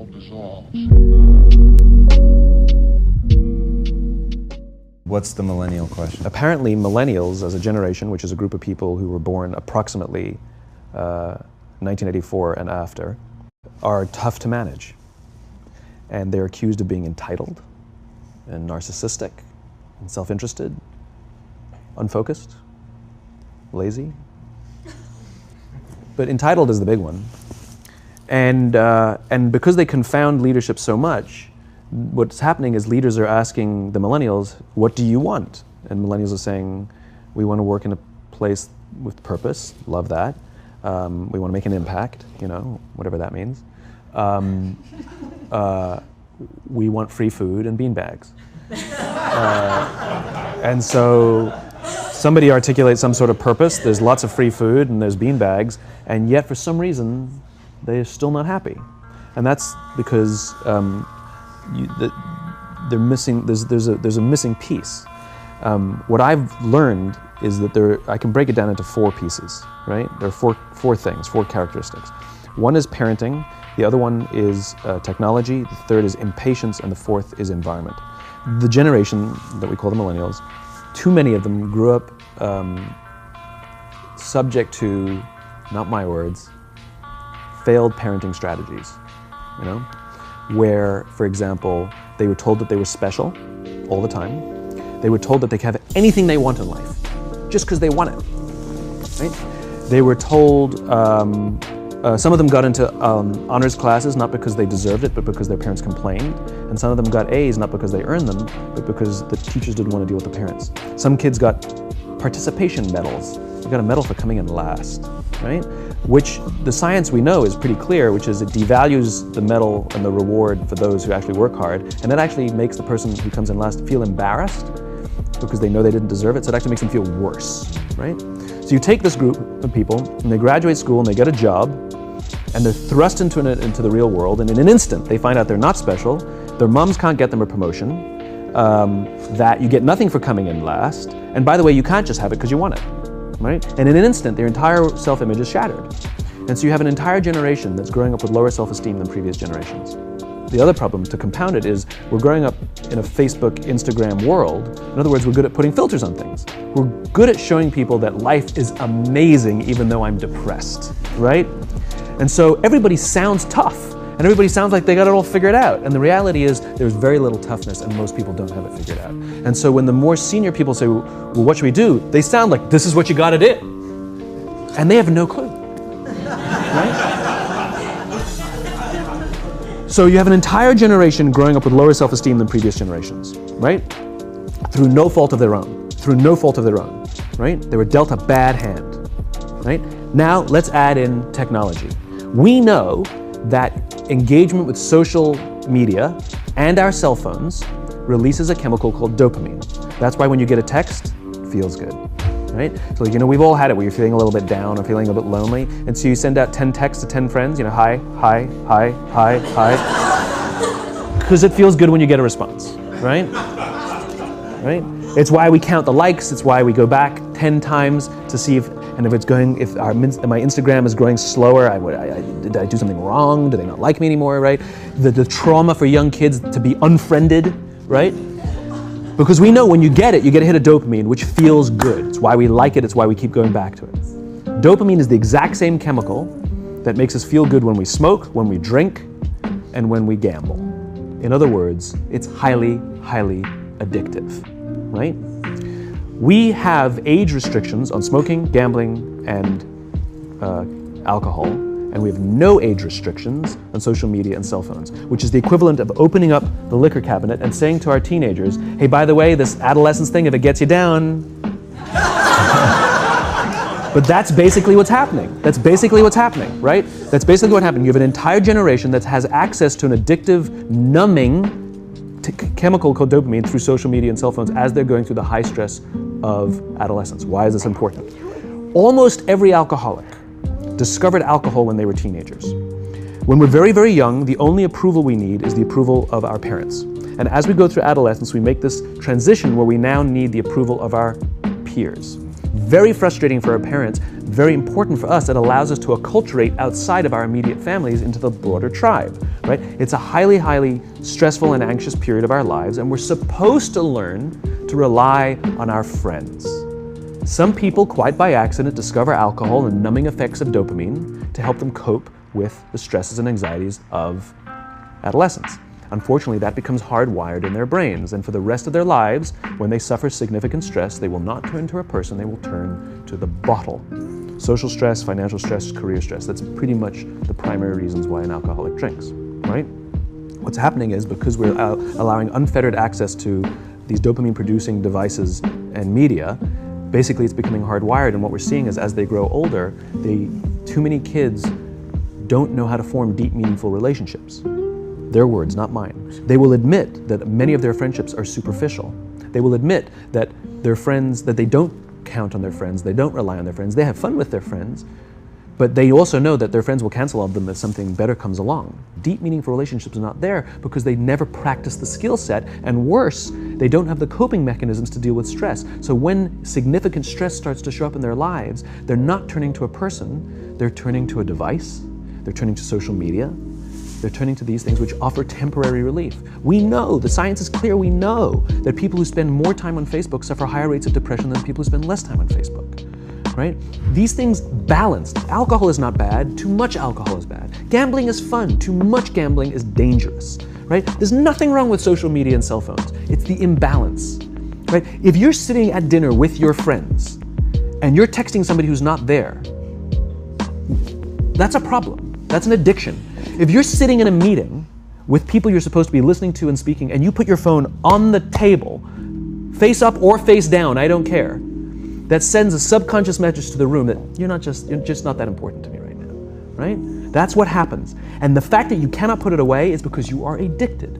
world dissolves. What's the millennial question? Apparently, millennials as a generation, which is a group of people who were born approximately 1984 and after, are tough to manage. And they're accused of being entitled and narcissistic and self-interested, unfocused, lazy. But entitled is the big one. And because they confound leadership so much, what's happening is leaders are asking the millennials, what do you want? And millennials are saying, we want to work in a place with purpose, love that. We want to make an impact, whatever that means. We want free food and beanbags. And so somebody articulates some sort of purpose, there's lots of free food and there's beanbags, and yet for some reason, they're still not happy. And that's because they're missing, there's a missing piece. What I've learned is that I can break it down into 4 pieces, right? There are four things, 4 characteristics. One is parenting, the other one is technology, the third is impatience, and the fourth is environment. The generation that we call the millennials, too many of them grew up subject to, not my words, failed parenting strategies, where, for example, they were told that they were special all the time. They were told that they could have anything they want in life, just because they want it, right? They were told, some of them got into honors classes, not because they deserved it, but because their parents complained. And some of them got A's, not because they earned them, but because the teachers didn't want to deal with the parents. Some kids got participation medals. They got a medal for coming in last, right? Which the science we know is pretty clear, which is it devalues the medal and the reward for those who actually work hard. And that actually makes the person who comes in last feel embarrassed because they know they didn't deserve it. So it actually makes them feel worse, right? So you take this group of people and they graduate school and they get a job and they're thrust into the real world, and in an instant they find out they're not special, their moms can't get them a promotion, that you get nothing for coming in last, and by the way, you can't just have it because you want it, right? And in an instant, their entire self-image is shattered. And so you have an entire generation that's growing up with lower self-esteem than previous generations. The other problem, to compound it, is we're growing up in a Facebook, Instagram world. In other words, we're good at putting filters on things. We're good at showing people that life is amazing even though I'm depressed, right? And so everybody sounds tough, and everybody sounds like they got it all figured out. And the reality is there's very little toughness, and most people don't have it figured out. And so when the more senior people say, well, what should we do? They sound like, this is what you gotta do. And they have no clue, right? So you have an entire generation growing up with lower self-esteem than previous generations, right? Through no fault of their own, right? They were dealt a bad hand, right? Now let's add in technology. We know that engagement with social media and our cell phones releases a chemical called dopamine. That's why when you get a text, it feels good, right? So we've all had it where you're feeling a little bit down or feeling a bit lonely, and so you send out 10 texts to 10 friends, hi, hi, hi, hi, hi, because it feels good when you get a response, right? Right? It's why we count the likes, it's why we go back 10 times to see if my Instagram is growing slower, did I do something wrong? Do they not like me anymore, right? The trauma for young kids to be unfriended, right? Because we know when you get it, you get a hit of dopamine, which feels good. It's why we like it, it's why we keep going back to it. Dopamine is the exact same chemical that makes us feel good when we smoke, when we drink, and when we gamble. In other words, it's highly, highly addictive, right? We have age restrictions on smoking, gambling, and alcohol, and we have no age restrictions on social media and cell phones, which is the equivalent of opening up the liquor cabinet and saying to our teenagers, hey, by the way, this adolescence thing, if it gets you down. But that's basically what's happening. Right? That's basically what happened. You have an entire generation that has access to an addictive, numbing chemical called dopamine through social media and cell phones as they're going through the high stress of adolescence. Why is this important? Almost every alcoholic discovered alcohol when they were teenagers. When we're very, very young, the only approval we need is the approval of our parents. And as we go through adolescence, we make this transition where we now need the approval of our peers. Very frustrating for our parents very important for us. It allows us to acculturate outside of our immediate families into the broader tribe, right? It's a highly, highly stressful and anxious period of our lives, and we're supposed to learn to rely on our friends. Some people, quite by accident, discover alcohol and numbing effects of dopamine to help them cope with the stresses and anxieties of adolescence. Unfortunately, that becomes hardwired in their brains, and for the rest of their lives, when they suffer significant stress, they will not turn to a person, they will turn to the bottle. Social stress, financial stress, career stress, that's pretty much the primary reasons why an alcoholic drinks, right? What's happening is, because we're allowing unfettered access to these dopamine-producing devices and media, basically it's becoming hardwired, and what we're seeing is, as they grow older, too many kids don't know how to form deep, meaningful relationships. Their words, not mine. They will admit that many of their friendships are superficial. They will admit that their friends, that they don't count on their friends, they don't rely on their friends, they have fun with their friends, but they also know that their friends will cancel on them if something better comes along. Deep, meaningful relationships are not there because they never practice the skill set, and worse, they don't have the coping mechanisms to deal with stress. So when significant stress starts to show up in their lives, they're not turning to a person, they're turning to a device, they're turning to social media, they're turning to these things which offer temporary relief. We know, the science is clear, we know that people who spend more time on Facebook suffer higher rates of depression than people who spend less time on Facebook, right? These things balanced. Alcohol is not bad, too much alcohol is bad. Gambling is fun, too much gambling is dangerous, right? There's nothing wrong with social media and cell phones. It's the imbalance, right? If you're sitting at dinner with your friends and you're texting somebody who's not there, that's a problem. That's an addiction. If you're sitting in a meeting with people you're supposed to be listening to and speaking, and you put your phone on the table, face up or face down, I don't care, that sends a subconscious message to the room that you're just not that important to me right now, right? That's what happens. And the fact that you cannot put it away is because you are addicted,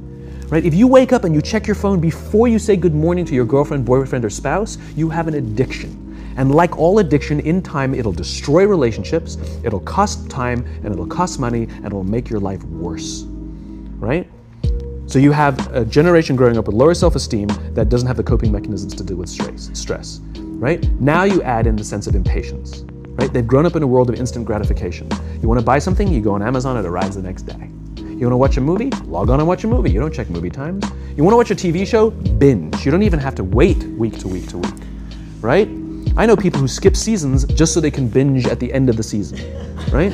right? If you wake up and you check your phone before you say good morning to your girlfriend, boyfriend, or spouse, you have an addiction. And like all addiction, in time, it'll destroy relationships, it'll cost time, and it'll cost money, and it'll make your life worse, right? So you have a generation growing up with lower self-esteem that doesn't have the coping mechanisms to deal with stress, right? Now you add in the sense of impatience, right? They've grown up in a world of instant gratification. You want to buy something, you go on Amazon, it arrives the next day. You want to watch a movie? Log on and watch a movie. You don't check movie times. You want to watch a TV show? Binge. You don't even have to wait week to week to week, right? I know people who skip seasons just so they can binge at the end of the season, right?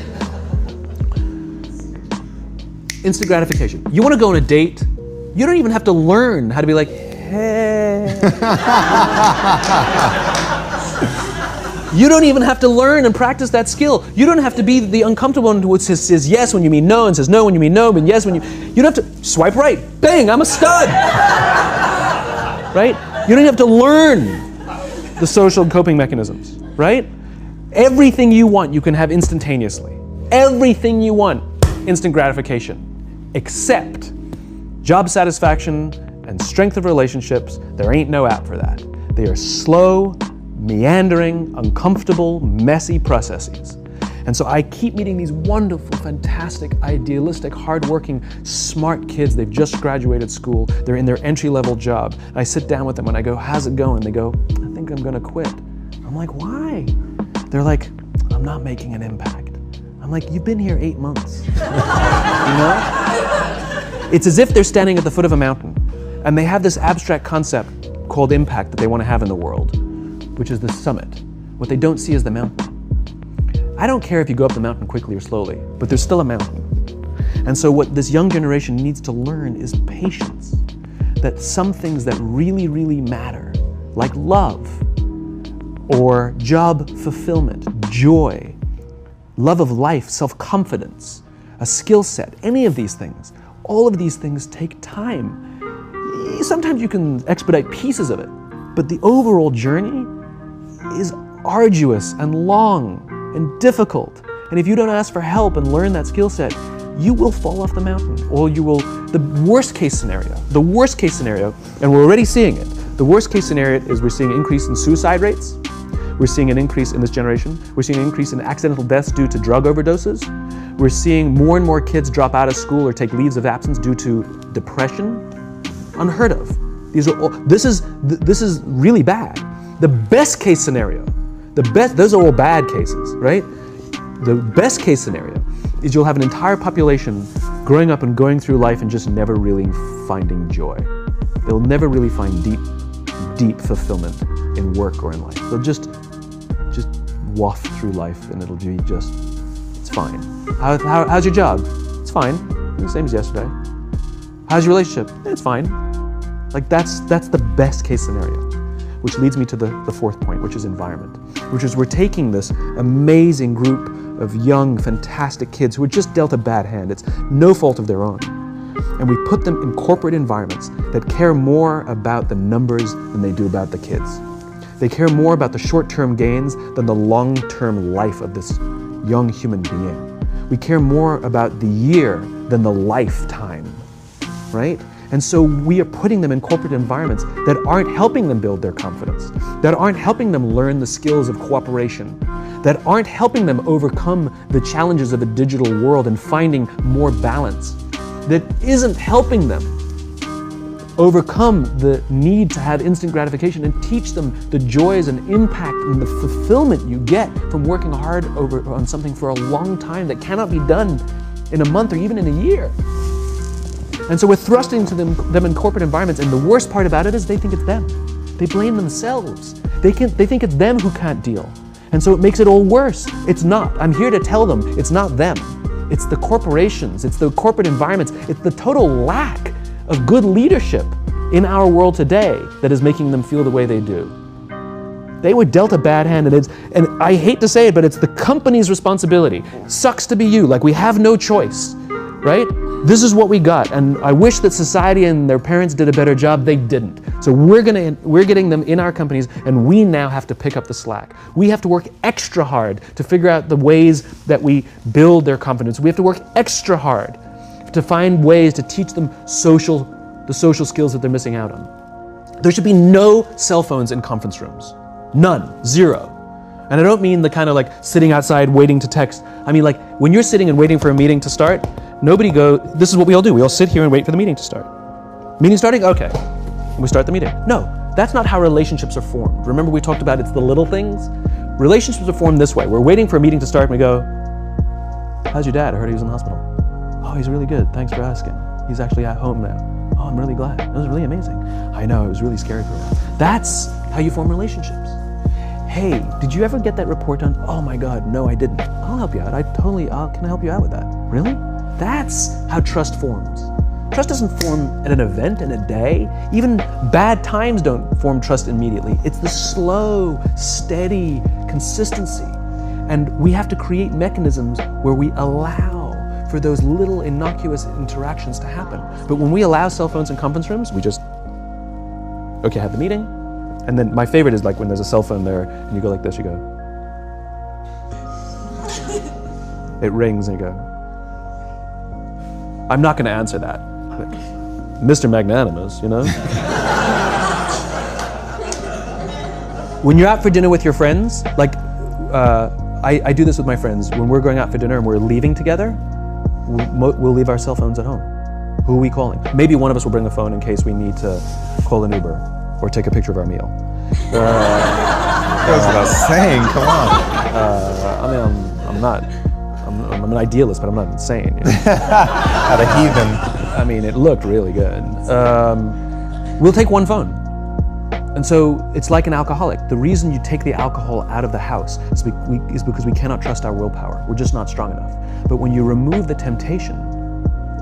Instant gratification. You want to go on a date, you don't even have to learn how to be like, hey. You don't even have to learn and practice that skill. You don't have to be the uncomfortable one who says yes when you mean no, and says no when you mean no, and yes when you don't have to swipe right. Bang, I'm a stud. Right? You don't have to learn the social coping mechanisms, right? Everything you want, you can have instantaneously. Everything you want, instant gratification, except job satisfaction and strength of relationships. There ain't no app for that. They are slow, meandering, uncomfortable, messy processes. And so I keep meeting these wonderful, fantastic, idealistic, hardworking, smart kids. They've just graduated school. They're in their entry-level job. I sit down with them and I go, how's it going? They go, I think I'm gonna quit. I'm like, why? They're like, I'm not making an impact. I'm like, you've been here 8 months. You know? It's as if they're standing at the foot of a mountain and they have this abstract concept called impact that they want to have in the world, which is the summit. What they don't see is the mountain. I don't care if you go up the mountain quickly or slowly, but there's still a mountain. And so what this young generation needs to learn is patience. That some things that really, really matter, like love, or job fulfillment, joy, love of life, self-confidence, a skill set, any of these things, all of these things take time. Sometimes you can expedite pieces of it, but the overall journey is arduous and long and difficult. And if you don't ask for help and learn that skill set, you will fall off the mountain, or you will, the worst case scenario, and we're already seeing it, the worst case scenario is we're seeing an increase in suicide rates, we're seeing an increase in this generation, we're seeing an increase in accidental deaths due to drug overdoses, we're seeing more and more kids drop out of school or take leaves of absence due to depression. Unheard of. This is really bad. The best case scenario those are all bad cases, right? The best case scenario is you'll have an entire population growing up and going through life and just never really finding joy. They'll never really find deep fulfillment in work or in life. They'll just waft through life and it'll be just, it's fine. How's your job? It's fine, the same as yesterday. How's your relationship? It's fine. Like that's the best case scenario, which leads me to the fourth point, which is environment, which is we're taking this amazing group of young, fantastic kids who are just dealt a bad hand. It's no fault of their own. And we put them in corporate environments that care more about the numbers than they do about the kids. They care more about the short-term gains than the long-term life of this young human being. We care more about the year than the lifetime, right? And so we are putting them in corporate environments that aren't helping them build their confidence, that aren't helping them learn the skills of cooperation, that aren't helping them overcome the challenges of a digital world and finding more balance, that isn't helping them overcome the need to have instant gratification and teach them the joys and impact and the fulfillment you get from working hard on something for a long time that cannot be done in a month or even in a year. And so we're thrusting to them in corporate environments, and the worst part about it is they think it's them. They blame themselves. They think it's them who can't deal. And so it makes it all worse. It's not. I'm here to tell them it's not them. It's the corporations, it's the corporate environments, it's the total lack of good leadership in our world today that is making them feel the way they do. They were dealt a bad hand, and I hate to say it, but it's the company's responsibility. Sucks to be you, like we have no choice, right? This is what we got, and I wish that society and their parents did a better job. They didn't. So we're getting them in our companies, and we now have to pick up the slack. We have to work extra hard to figure out the ways that we build their confidence. We have to work extra hard to find ways to teach them the social skills that they're missing out on. There should be no cell phones in conference rooms. None. Zero. And I don't mean the kind of like sitting outside waiting to text. I mean like when you're sitting and waiting for a meeting to start, this is what we all do. We all sit here and wait for the meeting to start. Meeting starting? Okay. And we start the meeting. No, that's not how relationships are formed. Remember we talked about it's the little things? Relationships are formed this way. We're waiting for a meeting to start and we go, how's your dad? I heard he was in the hospital. Oh, he's really good. Thanks for asking. He's actually at home now. Oh, I'm really glad. That was really amazing. I know, it was really scary for me. That's how you form relationships. Hey, did you ever get that report done? Oh my God, no, I didn't. I'll help you out. Can I help you out with that? Really? That's how trust forms. Trust doesn't form at an event in a day. Even bad times don't form trust immediately. It's the slow, steady consistency. And we have to create mechanisms where we allow for those little innocuous interactions to happen. But when we allow cell phones in conference rooms, we just, okay, have the meeting. And then my favorite is like when there's a cell phone there and you go like this, you go. It rings and you go. I'm not gonna answer that. Like, Mr. Magnanimous, you know? When you're out for dinner with your friends, like I do this with my friends. When we're going out for dinner and we're leaving together, we'll leave our cell phones at home. Who are we calling? Maybe one of us will bring a phone in case we need to call an Uber or take a picture of our meal. That goes without saying, come on. I'm an idealist, but I'm not insane. You know? At a heathen. I mean, it looked really good. We'll take one phone. And so it's like an alcoholic. The reason you take the alcohol out of the house is because we cannot trust our willpower. We're just not strong enough. But when you remove the temptation,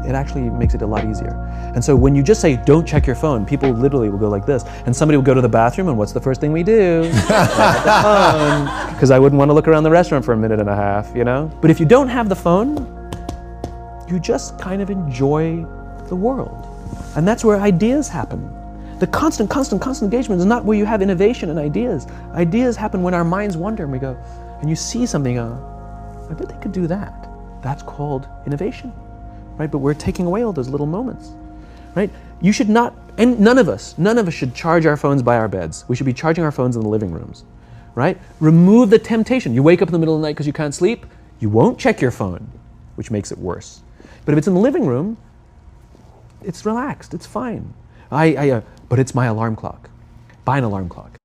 it actually makes it a lot easier. And so when you just say, don't check your phone, people literally will go like this. And somebody will go to the bathroom, and what's the first thing we do? Check the phone. Because I wouldn't want to look around the restaurant for a minute and a half, you know? But if you don't have the phone, you just kind of enjoy the world. And that's where ideas happen. The constant engagement is not where you have innovation and ideas. Ideas happen when our minds wander and we go, and you see something, I bet they could do that. That's called innovation, right? But we're taking away all those little moments, right? You should not, and none of us should charge our phones by our beds. We should be charging our phones in the living rooms, right? Remove the temptation. You wake up in the middle of the night because you can't sleep, you won't check your phone, which makes it worse. But if it's in the living room, it's relaxed, it's fine. But it's my alarm clock. Buy an alarm clock.